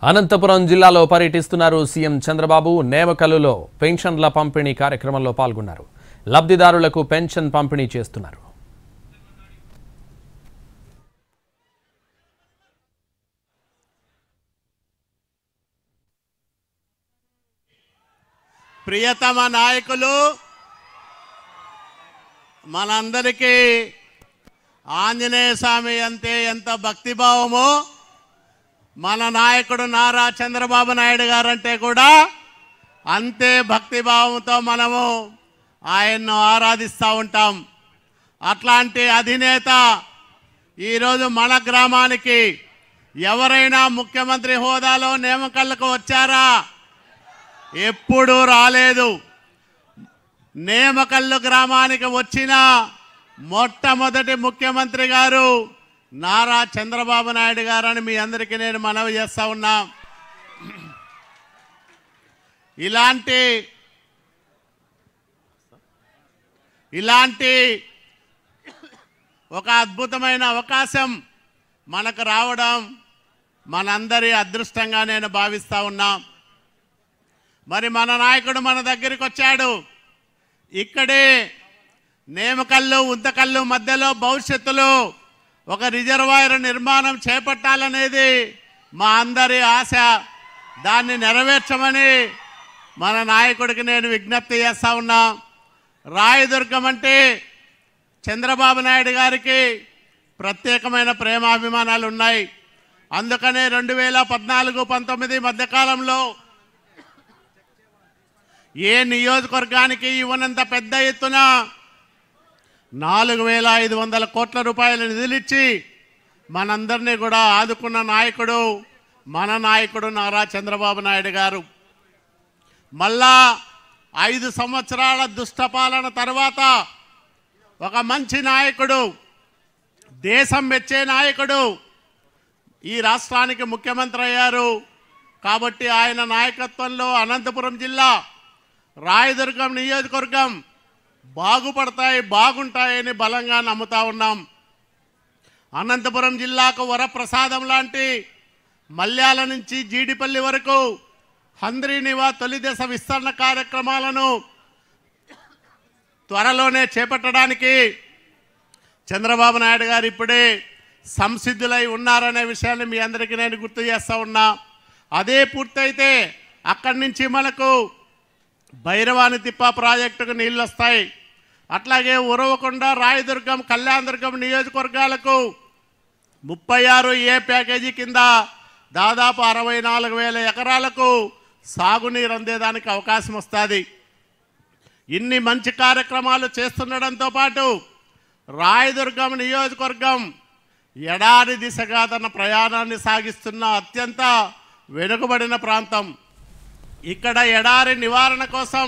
అనంతపురం జిల్లాలో పర్యటిస్తున్నారు సీఎం చంద్రబాబు. నేమకల్లులో పెన్షన్ల పంపిణీ కార్యక్రమంలో పాల్గొన్నారు. లబ్ధిదారులకు పెన్షన్ పంపిణీ చేస్తున్నారు. ప్రియతమ నాయకులు మనందరికీ ఆంజనేయ స్వామి అంటే ఎంత భక్తిభావమో మన నాయకుడు నారా చంద్రబాబు నాయుడు గారంటే కూడా అంతే భక్తిభావంతో మనము ఆయన్ను ఆరాధిస్తూ ఉంటాం. అట్లాంటి అధినేత ఈరోజు మన గ్రామానికి ఎవరైనా ముఖ్యమంత్రి హోదాలో నేమకల్లకు వచ్చారా? ఎప్పుడూ రాలేదు. నేమకల్లు గ్రామానికి వచ్చిన మొట్టమొదటి ముఖ్యమంత్రి గారు నారా చంద్రబాబు నాయుడు గారని మీ అందరికీ నేను మనవి చేస్తా ఉన్నా. ఇలాంటి ఒక అద్భుతమైన అవకాశం మనకు రావడం మనందరి అదృష్టంగా నేను భావిస్తా ఉన్నా. మరి మన నాయకుడు మన దగ్గరికి వచ్చాడు. ఇక్కడే నేమకల్లు ఉంతకల్లు మధ్యలో భవిష్యత్తులో ఒక రిజర్వాయర్ నిర్మాణం చేపట్టాలనేది మా అందరి ఆశ. దాన్ని నెరవేర్చమని మన నాయకుడికి నేను విజ్ఞప్తి చేస్తా ఉన్నా. రాయదుర్గం అంటే చంద్రబాబు నాయుడు గారికి ప్రత్యేకమైన ప్రేమాభిమానాలు ఉన్నాయి. అందుకనే 2014-19 మధ్యకాలంలో ఏ నియోజకవర్గానికి ఇవ్వనంత పెద్ద ఎత్తున 4,500 కోట్ల రూపాయల నిధులిచ్చి మనందరినీ కూడా ఆదుకున్న నాయకుడు మన నాయకుడు నారా చంద్రబాబు నాయుడు గారు. మళ్ళా 5 సంవత్సరాల దుష్టపాలన తర్వాత ఒక మంచి నాయకుడు, దేశం మెచ్చే నాయకుడు ఈ రాష్ట్రానికి ముఖ్యమంత్రి అయ్యారు. కాబట్టి ఆయన నాయకత్వంలో అనంతపురం జిల్లా రాయదుర్గం నియోజకవర్గం బాగుంటాయని బలంగా నమ్ముతా ఉన్నాం. అనంతపురం జిల్లాకు వరప్రసాదం లాంటి మల్యాల నుంచి జీడిపల్లి వరకు హంద్రీనివా తొలి దశ విస్తరణ కార్యక్రమాలను త్వరలోనే చేపట్టడానికి చంద్రబాబు నాయుడు గారు ఇప్పుడే సంసిద్ధులై ఉన్నారనే విషయాన్ని మీ అందరికీ నేను గుర్తు చేస్తూ ఉన్నా. అదే పూర్తయితే అక్కడి నుంచి మనకు భైరవాని తిప్ప ప్రాజెక్టుకు నీళ్ళు వస్తాయి. అట్లాగే ఉరవకొండ, రాయదుర్గం, కళ్యాణదుర్గం నియోజకవర్గాలకు 36A ప్యాకేజీ కింద దాదాపు 64,000 ఎకరాలకు సాగునీరు అందేదానికి అవకాశం వస్తుంది. ఇన్ని మంచి కార్యక్రమాలు చేస్తుండడంతో పాటు రాయదుర్గం నియోజకవర్గం ఎడారి దిశగా తన ప్రయాణాన్ని సాగిస్తున్న అత్యంత వెనుకబడిన ప్రాంతం. ఇక్కడ ఎడారి నివారణ కోసం